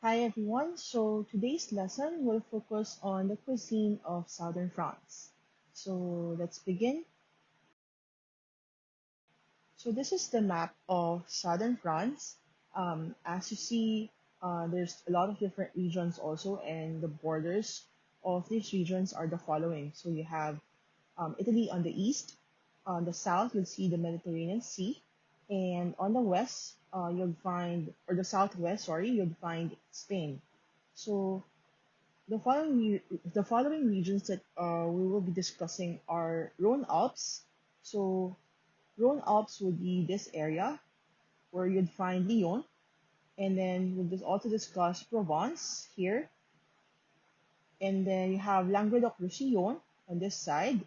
Hi everyone. So today's lesson will focus on the cuisine of southern France. So let's begin. So this is the map of southern France. As you see, there's a lot of different regions also, and the borders of these regions are the following. So you have Italy on the east. On the south, you'll see the Mediterranean Sea, and on the west, you'll find, or the southwest, sorry, you'll find Spain. So the following regions that we will be discussing are Rhone Alps. So Rhone Alps would be this area where you'd find Lyon, and then we'll just also discuss Provence here, and then you have Languedoc-Roussillon on this side,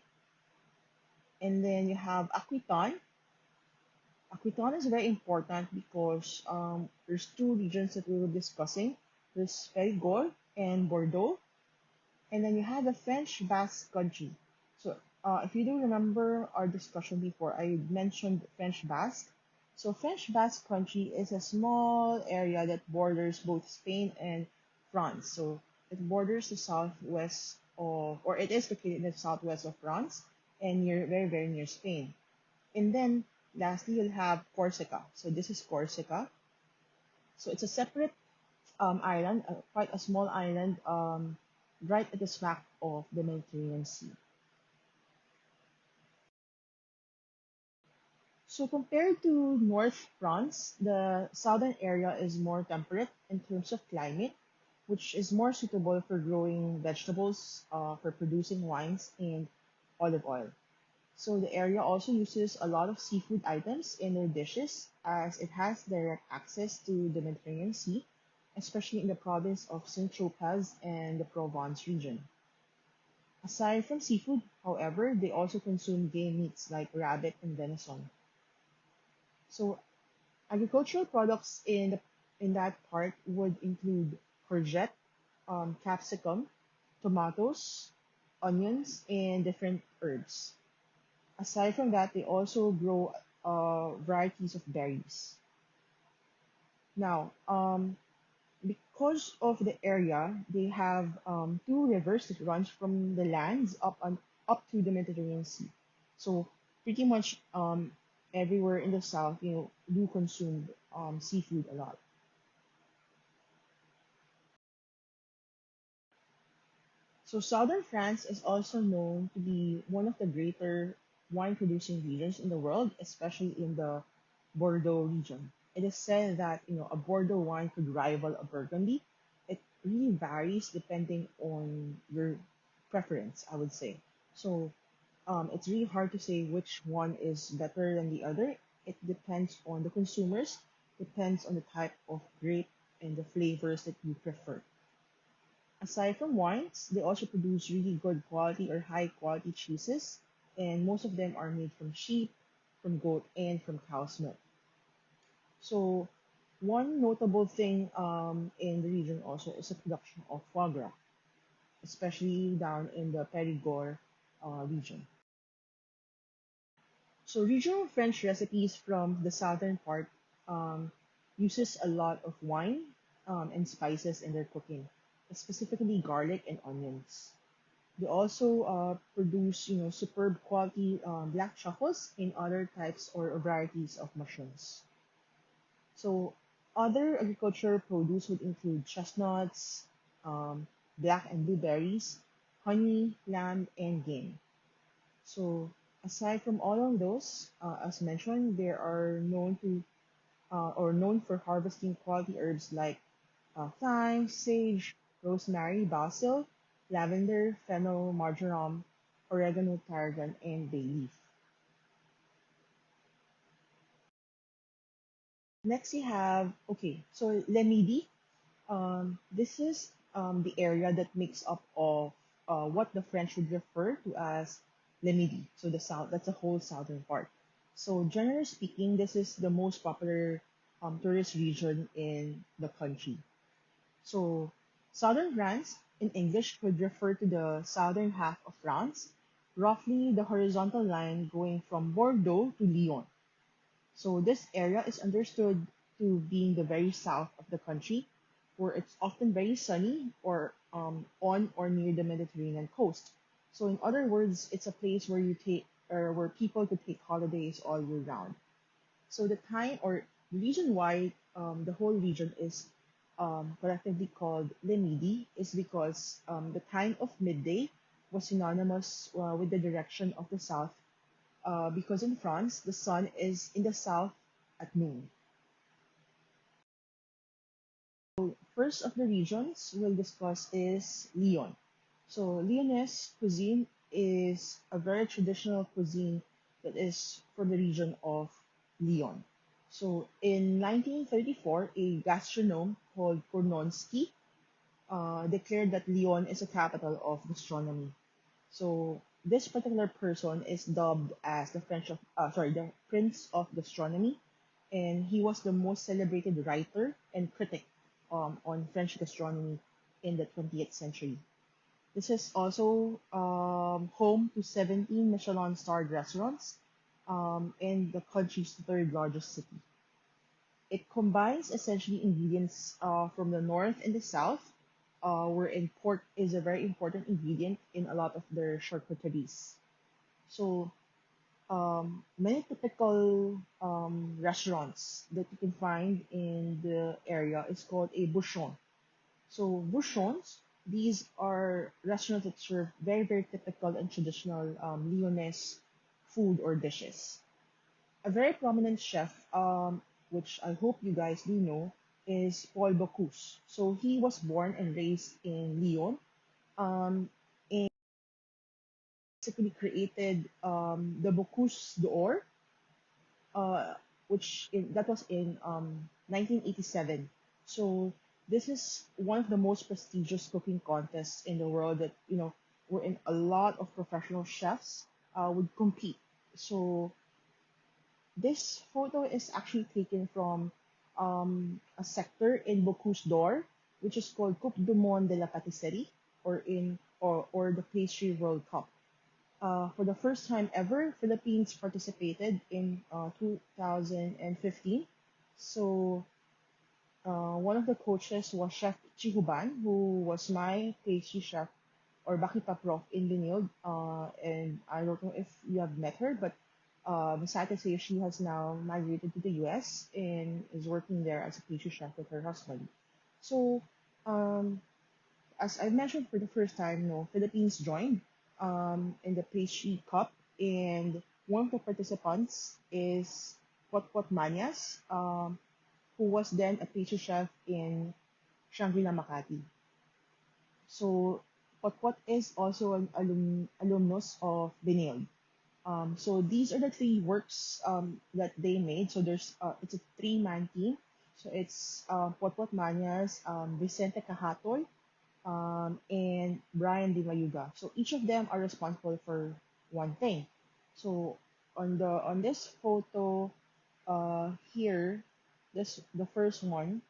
and then you have Aquitaine. Aquitaine is very important because there's two regions that we were discussing. There's Périgord and Bordeaux. And then you have the French Basque Country. So, if you do remember our discussion before, I mentioned French Basque. So, French Basque Country is a small area that borders both Spain and France. So, it borders the southwest of, or it is located in the southwest of France and very, very near Spain. And then, lastly, you'll have Corsica. So, this is Corsica. So, it's a separate island, quite a small island, right at the smack of the Mediterranean Sea. So compared to North France, the southern area is more temperate in terms of climate, which is more suitable for growing vegetables, for producing wines and olive oil. So the area also uses a lot of seafood items in their dishes as it has direct access to the Mediterranean Sea, especially in the province of Saint-Tropez and the Provence region. Aside from seafood, however, they also consume game meats like rabbit and venison. So agricultural products in that part would include courgette, capsicum, tomatoes, onions, and different herbs. Aside from that, they also grow varieties of berries. Now, because of the area, they have two rivers that runs from the lands up to the Mediterranean Sea. So pretty much everywhere in the south, do consume seafood a lot. So southern France is also known to be one of the greater wine producing regions in the world, especially in the Bordeaux region. It is said that a Bordeaux wine could rival a Burgundy. It really varies depending on your preference, I would say. So it's really hard to say which one is better than the other. It depends on the consumers, depends on the type of grape and the flavors that you prefer. Aside from wines, they also produce really good quality or high quality cheeses, and most of them are made from sheep, from goat, and from cow's milk. So, one notable thing in the region also is the production of foie gras, especially down in the Périgord region. So, regional French recipes from the southern part um, uses a lot of wine and spices in their cooking, specifically garlic and onions. They also produce, superb quality black truffles and other types or varieties of mushrooms. So other agriculture produce would include chestnuts, um, black and blueberries, honey, lamb, and game. So aside from all of those, as mentioned, they are known for harvesting quality herbs like thyme, sage, rosemary, basil, lavender, fennel, marjoram, oregano, tarragon, and bay leaf. Next, you have, okay, so Lemidi. This is the area that makes up of what the French would refer to as Le Midi, so the south, that's the whole southern part. So generally speaking, this is the most popular tourist region in the country. So southern France in English could refer to the southern half of France, roughly the horizontal line going from Bordeaux to Lyon. So this area is understood to being the very south of the country. where it's often very sunny or on or near the Mediterranean coast. So in other words, it's a place where you take or where people could take holidays all year round. So the time or the reason why the whole region is collectively called Le Midi is because the time of midday was synonymous with the direction of the south, because in France the sun is in the south at noon. First of the regions we'll discuss is Lyon. So Lyonese cuisine is a very traditional cuisine that is for the region of Lyon. So in 1934, a gastronome called Kornonsky declared that Lyon is a capital of gastronomy. So this particular person is dubbed as the Prince of Gastronomy, and he was the most celebrated writer and critic on French gastronomy in the 20th century. This is also home to 17 Michelin-starred restaurants in the country's third largest city. It combines essentially ingredients from the north and the south, wherein pork is a very important ingredient in a lot of their charcuteries. So, many typical restaurants that you can find in the area is called a bouchon. So, bouchons, these are restaurants that serve very, very typical and traditional Lyonese food or dishes. A very prominent chef, which I hope you guys do know, is Paul Bocuse. So he was born and raised in Lyon, um, and basically created the Bocuse d'Or, uh, that was in 1987. So this is one of the most prestigious cooking contests in the world that wherein a lot of professional chefs would compete. So this photo is actually taken from a sector in Bocuse d'Or, which is called Coupe du Monde de la Pâtisserie, or the Pastry World Cup. For the first time ever, Philippines participated in 2015. So one of the coaches was Chef Chihuban, who was my pastry chef or Bakita Prof in Benilde. And I don't know if you have met her, but sad to say she has now migrated to the US and is working there as a pastry chef with her husband. So, um, as I mentioned for the first time, Philippines joined in the pastry cup, and one of the participants is Potpot Manyas, who was then a pastry chef in Shangri-La Makati. So Potpot is also an alumnus of Benilde. So these are the three works that they made. So it's a three-man team. So it's Potpot Manyas, Vicente Cajatoy, and Brian Di Mayuga. So each of them are responsible for one thing. So on this photo here, this the first one.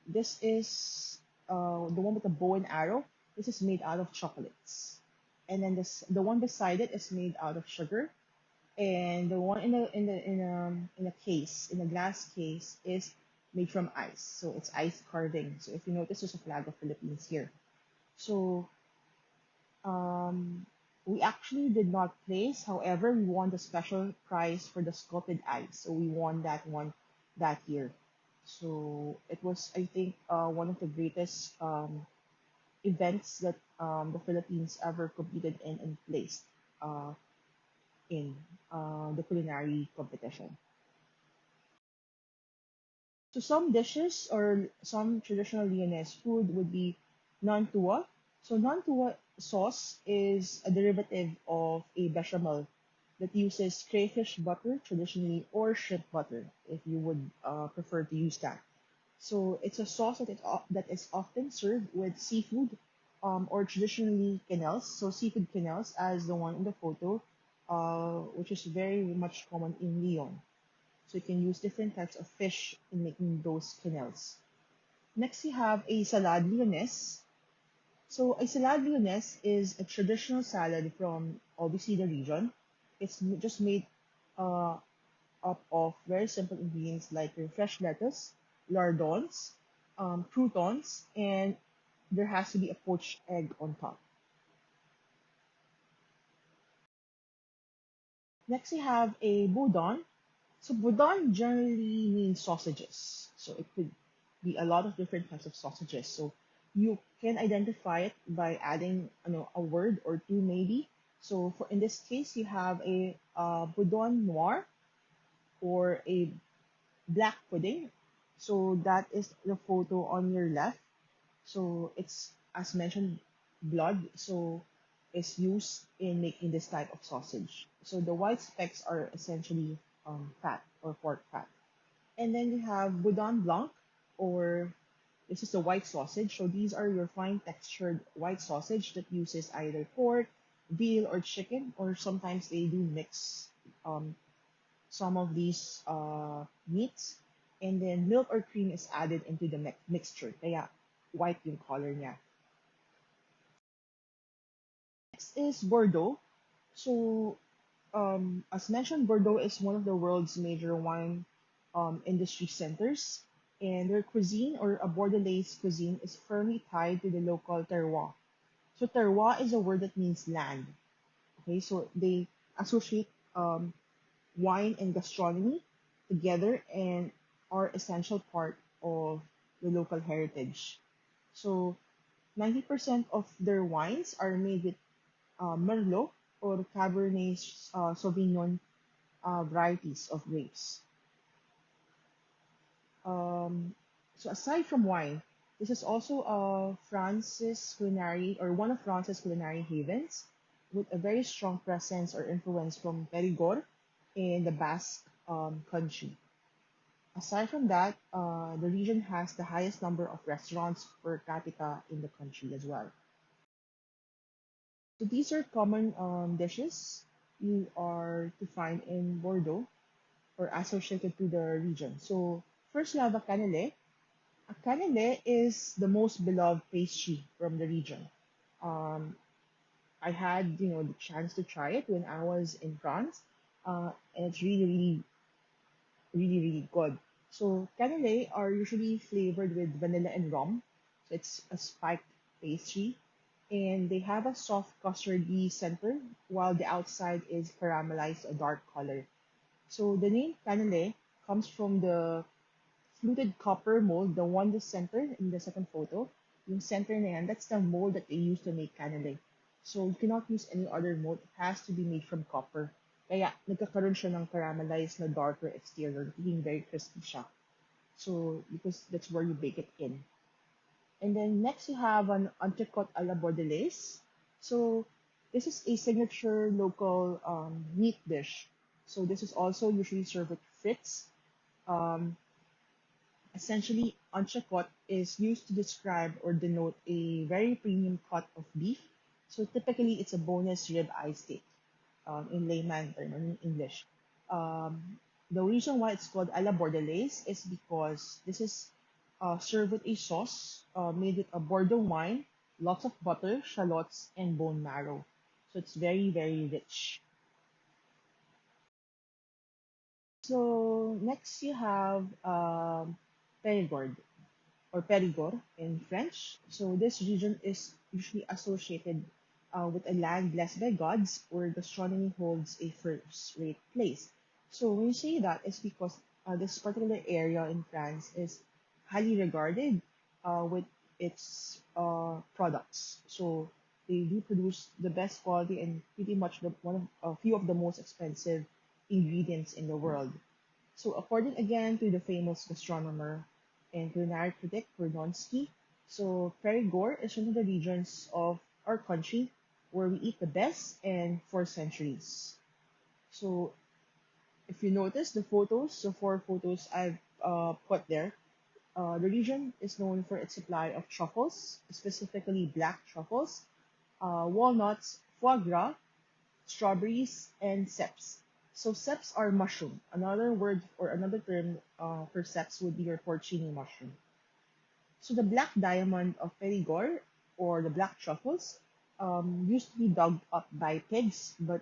This is the one with the bow and arrow. This is made out of chocolates, and then the one beside it is made out of sugar, and the one in a case in a glass case is made from ice. So it's ice carving. So if you notice, there's a flag of Philippines here. So um, we actually did not place. However, we won the special prize for the sculpted ice. So we won that one that year. So it was, I think, one of the greatest events that the Philippines ever competed in and placed uh, in the culinary competition. So some dishes or some traditional Leonese food would be nantua. So nantua sauce is a derivative of a bechamel that uses crayfish butter traditionally or shrimp butter if you would prefer to use that. So it's a sauce that is often served with seafood or traditionally quenelles. So seafood quenelles as the one in the photo, which is very much common in Lyon. So you can use different types of fish in making those quenelles. Next, you have a salade lyonnaise. So a salade lyonnaise is a traditional salad from obviously the region. It's just made up of very simple ingredients like your fresh lettuce, lardons, croutons, and there has to be a poached egg on top. Next, we have a boudin. So boudin generally means sausages. So it could be a lot of different types of sausages. So you can identify it by adding, a word or two maybe. So for in this case, you have a boudin noir or a black pudding. So that is the photo on your left. So it's, as mentioned, blood. So it's used in making this type of sausage. So the white specks are essentially fat or pork fat. And then you have boudin blanc, or this is the white sausage. So these are your fine textured white sausage that uses either pork, veal, or chicken, or sometimes they do mix um, some of these meats. And then milk or cream is added into the mixture. Kaya white yung color niya. Next is Bordeaux. So, as mentioned, Bordeaux is one of the world's major wine industry centers, and their cuisine, or a Bordelaise cuisine, is firmly tied to the local terroir. So, terroir is a word that means land. Okay, so they associate wine and gastronomy together and are essential part of the local heritage. So, 90% of their wines are made with Merlot or Cabernet Sauvignon varieties of grapes. Um, so aside from wine, this is also France's culinary, or one of France's culinary havens, with a very strong presence or influence from Perigord in the Basque country. Aside from that, the region has the highest number of restaurants per capita in the country as well. So these are common dishes you are to find in Bordeaux or associated to the region. So first you have a cannelé. A cannelé is the most beloved pastry from the region. Um, I had, the chance to try it when I was in France, and it's really, really, really, really good. So cannelé are usually flavored with vanilla and rum. So it's a spiked pastry, and they have a soft custardy center, while the outside is caramelized a dark color. So the name cannelé comes from the fluted copper mold, the one the center in the second photo. Yung center na yan, that's the mold that they use to make cannelé. So you cannot use any other mold. It has to be made from copper. Kaya nagkakaroon siya ng caramelized na darker exterior, being very crispy siya. So because that's where you bake it in. And then next you have an entrecote à la bordelaise. So this is a signature local meat dish. So this is also usually served with frites. Um, Essentially, entrecote is used to describe or denote a very premium cut of beef. So typically, it's a boneless rib eye steak in layman term, in English. The reason why it's called a la bordelaise is because this is served with a sauce made with a Bordeaux wine, lots of butter, shallots, and bone marrow. So it's very, very rich. So next you have Perigord, or Périgord in French. So this region is usually associated with a land blessed by gods, where gastronomy holds a first-rate place. So when you say that, it's because this particular area in France is highly regarded with its products. So they do produce the best quality and pretty much one of a few of the most expensive ingredients in the world. So according again to the famous gastronomer and culinary critic Bernonsky, so Perigord is one of the regions of our country where we eat the best and for centuries. So if you notice the photos, the four photos I've put there, the region is known for its supply of truffles, specifically black truffles, walnuts, foie gras, strawberries, and ceps. So ceps are mushroom. Another word or another term for ceps would be your porcini mushroom. So the black diamond of Perigord, or the black truffles, used to be dug up by pigs, but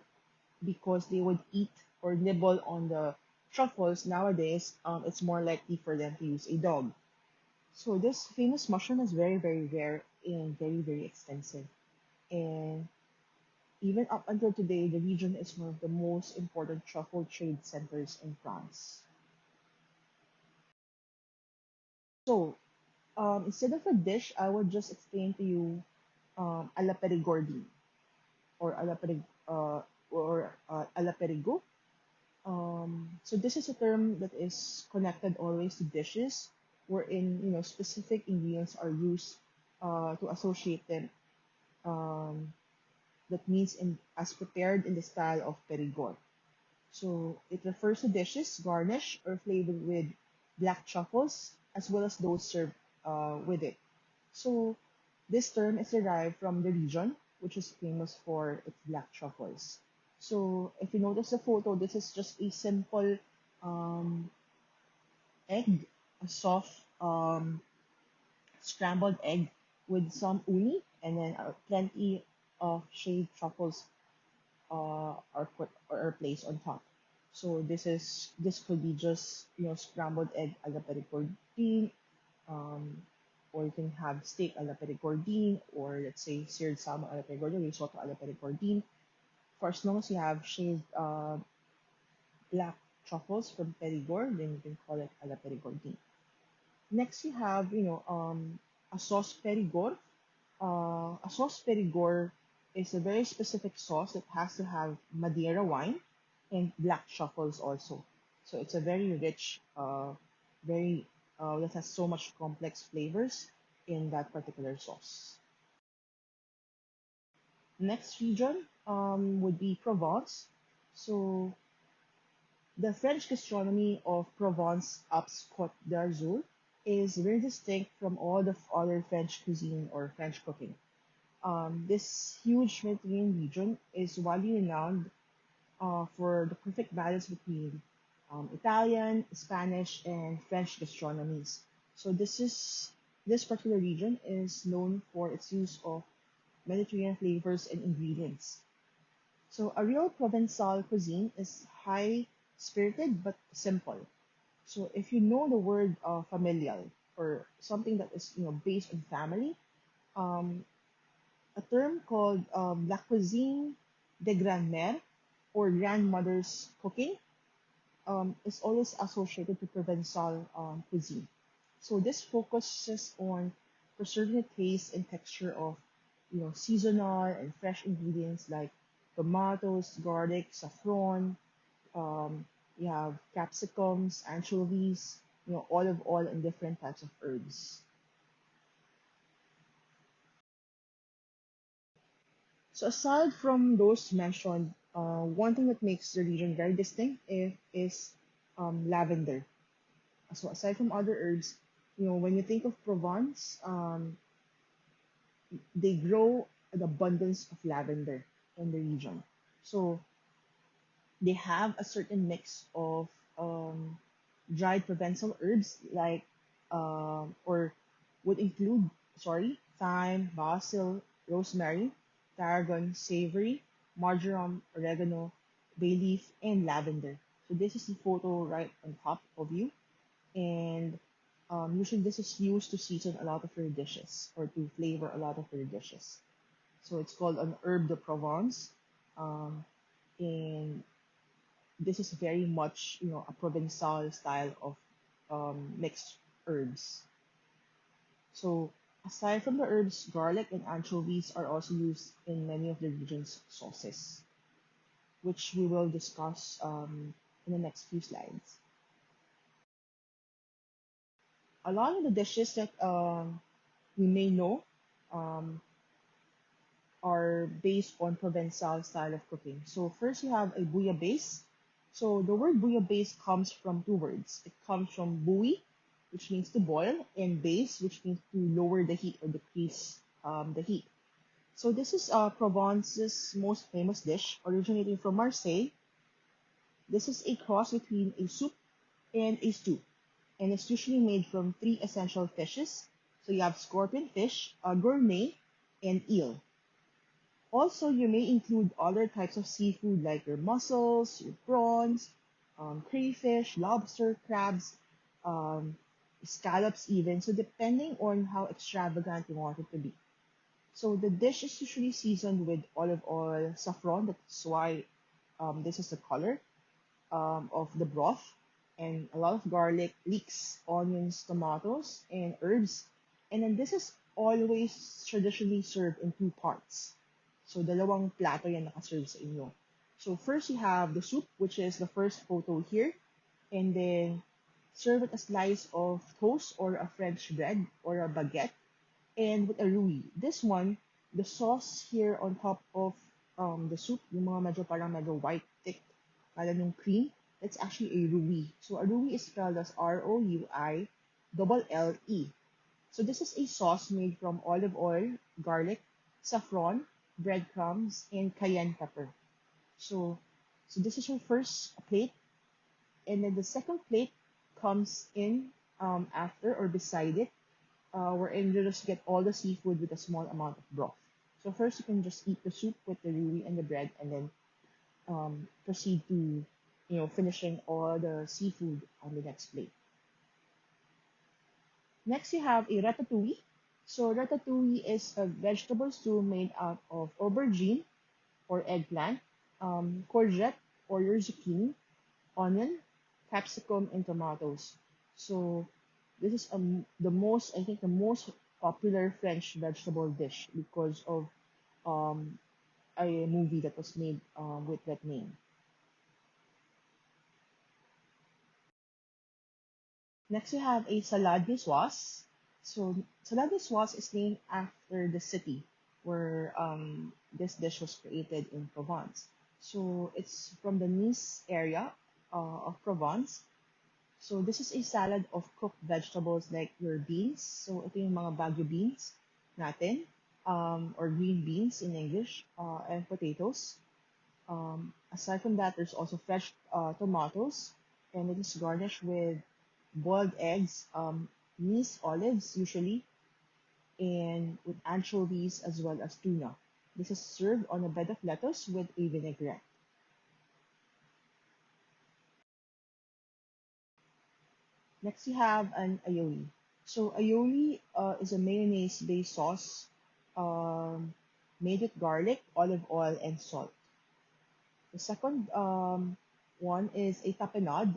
because they would eat or nibble on the truffles nowadays, it's more likely for them to use a dog. So this famous mushroom is very, very rare and very, very expensive. And even up until today, the region is one of the most important truffle trade centers in France. So instead of a dish, I would just explain to you a la Perigordine or a la a la Perigo. So this is a term that is connected always to dishes, wherein specific ingredients are used to associate them. Um, that means as prepared in the style of Perigord. So it refers to dishes garnished or flavored with black truffles, as well as those served with it. So this term is derived from the region, which is famous for its black truffles. So if you notice the photo, this is just a simple um, egg, a soft scrambled egg with some uni, and then plenty of shaved truffles are put or are placed on top. So this could be just scrambled egg a la pericordine, um, or you can have steak a la pericordine, or let's say seared salmon a la pericordine, risotto a la pericordine. For as long as you have shaved black truffles from Perigord, then you can call it a la pericordine. Next, you have a sauce Perigord. A sauce Perigord is a very specific sauce that has to have Madeira wine and black truffles also. So it's a very rich, very that has so much complex flavors in that particular sauce. Next region would be Provence. So the French gastronomy of Provence Alpes Côte d'Azur is very distinct from all the other French cuisine or French cooking. This huge Mediterranean region is widely renowned for the perfect balance between Italian, Spanish, and French gastronomies. So this particular region is known for its use of Mediterranean flavors and ingredients. So a real Provençal cuisine is high spirited but simple. So if you know the word familial or something that is based on family, um, a term called la cuisine de grand-mère or grandmother's cooking is always associated to Provençal cuisine. So this focuses on preserving the taste and texture of seasonal and fresh ingredients like tomatoes, garlic, saffron. Um, you have capsicums, anchovies, olive oil, and different types of herbs. So aside from those mentioned, one thing that makes the region very distinct is lavender. So aside from other herbs, when you think of Provence, they grow an abundance of lavender in the region. So they have a certain mix of um, dried Provençal herbs like or would include thyme, basil, rosemary, tarragon, savory, marjoram, oregano, bay leaf, and lavender. So this is the photo right on top of you, and usually this is used to season a lot of your dishes or to flavor a lot of your dishes. So it's called an herb de Provence, um, and this is very much a Provençal style of mixed herbs. So aside from the herbs, garlic and anchovies are also used in many of the region's sauces, which we will discuss in the next few slides. A lot of the dishes that we may know um, are based on Provençal style of cooking. So first you have a bouillabaisse. So the word bouillabaisse comes from two words. It comes from bouillie, which means to boil, and base, which means to lower the heat or decrease the heat. So this is Provence's most famous dish, originating from Marseille. This is a cross between a soup and a stew, and it's usually made from three essential fishes. So you have scorpion fish, gourmet, and eel. Also, you may include other types of seafood like your mussels, your prawns, crayfish, lobster, crabs, um, scallops even. So depending on how extravagant you want it to be. So the dish is usually seasoned with olive oil, saffron. That's why this is the color of the broth, and a lot of garlic, leeks, onions, tomatoes, and herbs. And then this is always traditionally served in two parts. So dalawang plato yan nakaserve sa inyo. So first you have the soup, which is the first photo here, and then serve with a slice of toast or a French bread or a baguette and with a rui. This one, the sauce here on top of the soup, yung mga medyo parang medyo white, thick, parang yung cream, that's actually a rui. So a rui is spelled as R-O-U-I double L-E. So this is a sauce made from olive oil, garlic, saffron, breadcrumbs, and cayenne pepper. So, so this is your first plate, and then the second plate comes in after or beside it, wherein you just get all the seafood with a small amount of broth. So first you can just eat the soup with the rui and the bread, and then proceed to, finishing all the seafood on the next plate. Next, you have a ratatouille. So ratatouille is a vegetable stew made out of aubergine or eggplant, courgette or your zucchini, onion, capsicum, and tomatoes. So this is the most, I think, the most popular French vegetable dish because of um, a movie that was made with that name. Next, we have a salade niçoise. So salade niçoise is named after the city where this dish was created in Provence. So it's from the Nice area of Provence. So this is a salad of cooked vegetables like your beans. So ito yung mga Baguio beans natin, or green beans in English, and potatoes. Aside from that, there's also fresh tomatoes, and it is garnished with boiled eggs, Nice olives usually, and with anchovies as well as tuna. This is served on a bed of lettuce with a vinaigrette. Next, you have an aioli. So aioli is a mayonnaise-based sauce um, made with garlic, olive oil, and salt. The second one is a tapenade.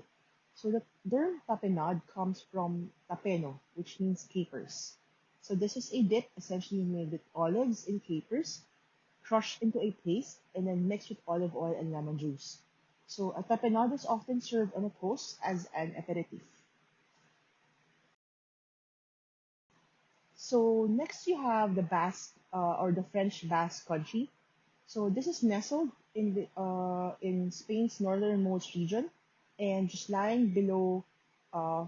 So the term tapenade comes from tapeno, which means capers. So this is a dip essentially made with olives and capers, crushed into a paste, and then mixed with olive oil and lemon juice. So a tapenade is often served on a toast as an aperitif. So next you have the Basque or the French Basque Country. So this is nestled in Spain's northernmost region and just lying below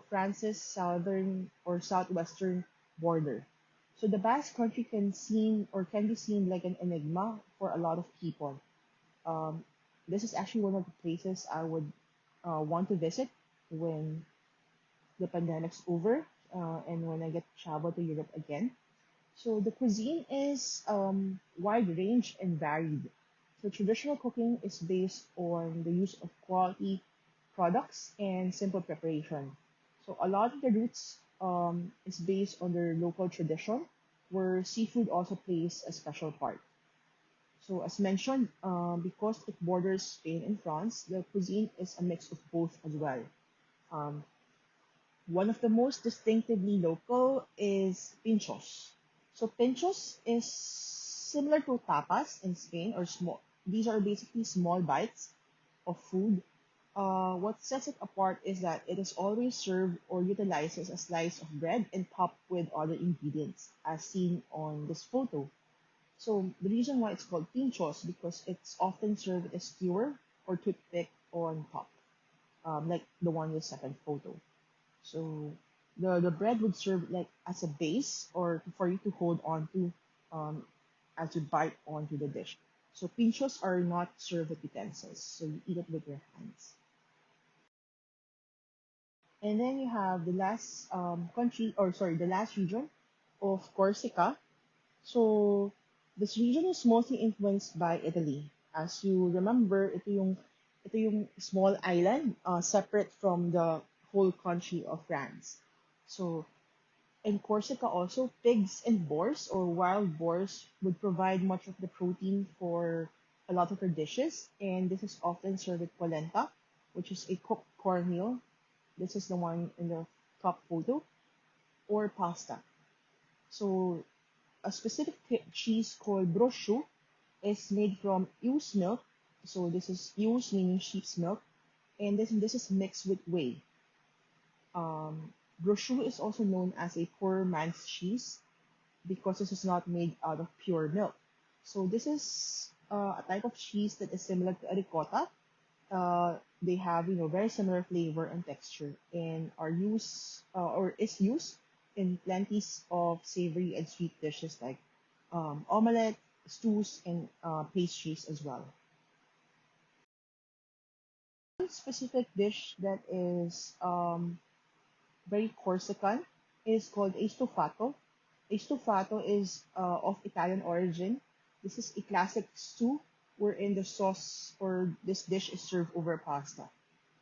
France's southern or southwestern border. So the Basque Country can be seen like an enigma for a lot of people. Um, this is actually one of the places I would want to visit when the pandemic's over, and when I get to travel to Europe again. So the cuisine is wide range and varied. So traditional cooking is based on the use of quality products and simple preparation. So a lot of the roots is based on their local tradition, where seafood also plays a special part. So as mentioned, because it borders Spain and France, the cuisine is a mix of both as well. Um, One of the most distinctively local is pinchos. So pinchos is similar to tapas in Spain or small. These are basically small bites of food. What sets it apart is that it is always served or utilized as a slice of bread and topped with other ingredients, as seen on this photo. So the reason why it's called pinchos because it's often served with a skewer or toothpick on top, like the one in the second photo. So the bread would serve like as a base or for you to hold on to as you bite onto the dish. So pinchos are not served with utensils, so you eat it with your hands. And then you have the last country, or sorry, the last region of Corsica. So this region is mostly influenced by Italy. As you remember, ito yung small island separate from the whole country of France. So in Corsica also, pigs and boars or wild boars would provide much of the protein for a lot of their dishes, and this is often served with polenta, which is a cooked cornmeal. This is the one in the top photo, or pasta. So a specific cheese called brosciu is made from ewe's milk. So this is ewe's meaning sheep's milk, and this is mixed with whey. Brosciu is also known as a poor man's cheese because this is not made out of pure milk. So this is a type of cheese that is similar to a ricotta. They have very similar flavor and texture, and are used or is used in plenties of savory and sweet dishes like omelette, stews, and pastries as well. One specific dish that is very Corsican is called estofato. Estofato is of Italian origin. This is a classic stew wherein the sauce or this dish is served over pasta.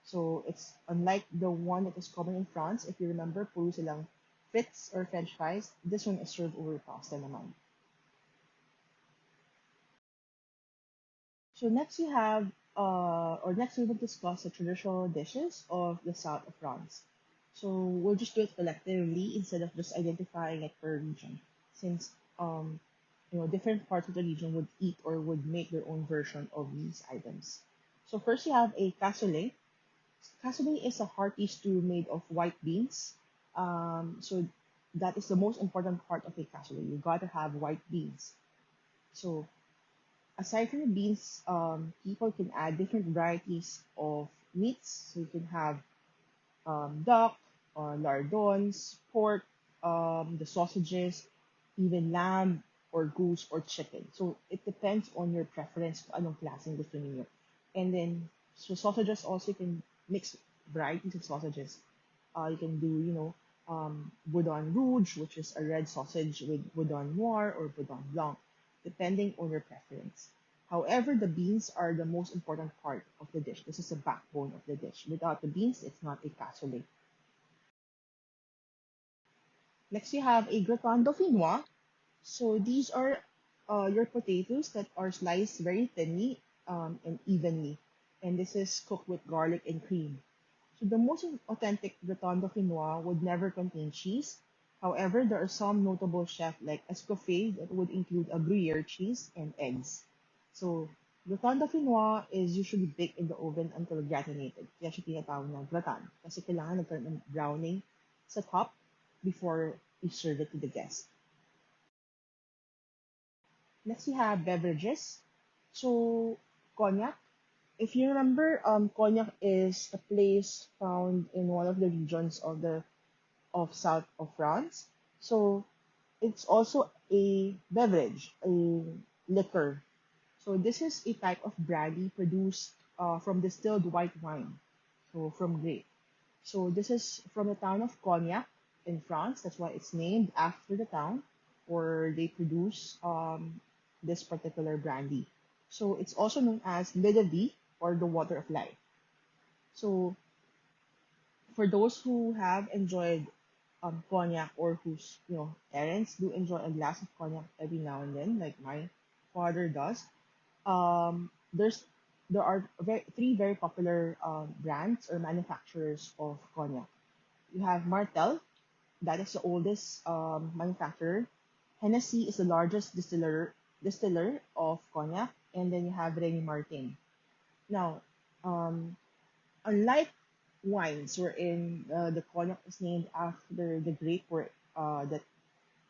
So it's unlike the one that is common in France. If you remember, puro silang frites or French fries. This one is served over pasta naman. So next you have, or next we will discuss the traditional dishes of the south of France. So we'll just do it collectively instead of just identifying it per region, since different parts of the region would eat or would make their own version of these items. So first you have a cassoulet. Cassoulet is a hearty stew made of white beans. So that is the most important part of a cassoulet. You gotta have white beans. So aside from the beans, people can add different varieties of meats. So you can have duck, lardons, pork, the sausages, even lamb or goose or chicken. So it depends on your preference kung anong klaseng gusto niyo. And then, so sausages also you can mix varieties of sausages. You can do, boudin rouge, which is a red sausage with boudin noir or boudin blanc, depending on your preference. However, the beans are the most important part of the dish. This is the backbone of the dish. Without the beans, it's not a cassoulet. Next, you have a gratin dauphinois. So these are your potatoes that are sliced very thinly and evenly. And this is cooked with garlic and cream. So the most authentic gratin dauphinois would never contain cheese. However, there are some notable chefs like Escoffier that would include a Gruyere cheese and eggs. So gratin dauphinois is usually baked in the oven until gratinated. Kaya siya tinatawag na gratin. Kasi kailangan nagkaroon ng browning sa top before you serve it to the guest. Next, we have beverages. So, cognac. If you remember, cognac is a place found in one of the regions of south of France. So, it's also a beverage, a liquor. So, this is a type of brandy produced from distilled white wine, so from grape. So this is from the town of Cognac in France. That's why it's named after the town where they produce this particular brandy. So it's also known as l'eau de vie or the water of life. So for those who have enjoyed cognac or whose parents do enjoy a glass of cognac every now and then, like my father does, there's there are three very popular brands or manufacturers of cognac. You have Martel, that is the oldest manufacturer. Hennessy is the largest distiller of cognac, and then you have Remy Martin. Now, um, unlike wines, wherein the cognac is named after the grape that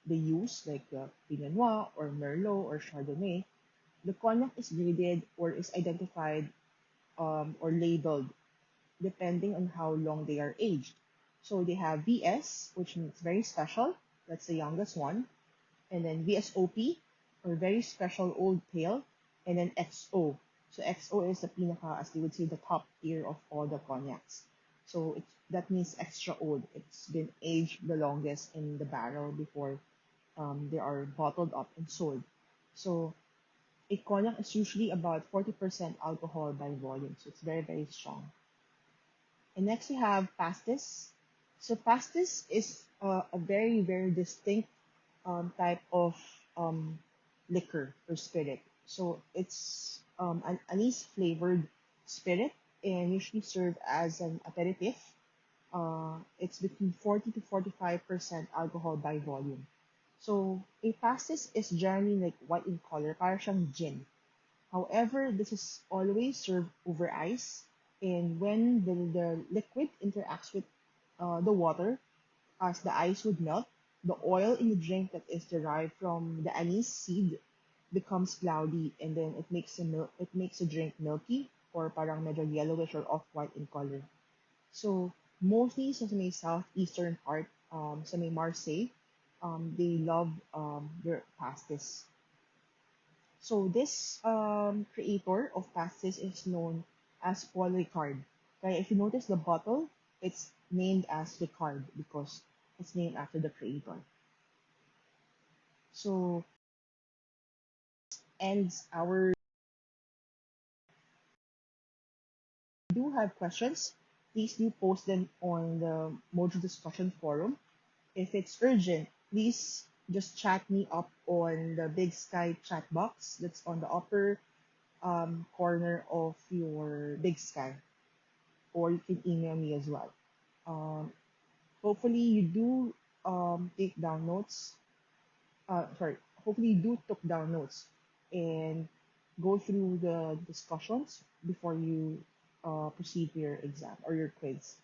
they use, like Pinot Noir or Merlot or Chardonnay, the cognac is graded or is identified or labeled depending on how long they are aged. So they have VS, which means very special. That's the youngest one. And then VSOP, or very special old pale. And then XO. So XO is the pinaka, as they would say, the top tier of all the cognacs. So that means extra old. It's been aged the longest in the barrel before they are bottled up and sold. So a cognac is usually about 40% alcohol by volume. So it's very, very strong. And next we have pastis. So pastis is a very, very distinct type of um, liquor or spirit. So it's an anise flavored spirit and usually served as an aperitif. It's between 40 to 45% alcohol by volume. So a pastis is generally like white in color, para siyang gin. However, this is always served over ice, and when the liquid interacts with the water, as the ice would melt, the oil in the drink that is derived from the anise seed becomes cloudy, and then it makes the drink milky or parang medyo yellowish or off-white in color. So mostly sa may southeastern part, sa may Marseille, they love their pastis. So this creator of pastis is known as Paul Ricard. Kaya if you notice the bottle, it's named as Ricard because it's named after the creator. So ends our do have questions, please do post them on the Mojo discussion forum. If it's urgent, please just chat me up on the Big Sky chat box that's on the upper corner of your Big Sky, or you can email me as well. Um, hopefully you do take down notes. Sorry, hopefully you do took down notes and go through the discussions before you proceed to your exam or your quiz.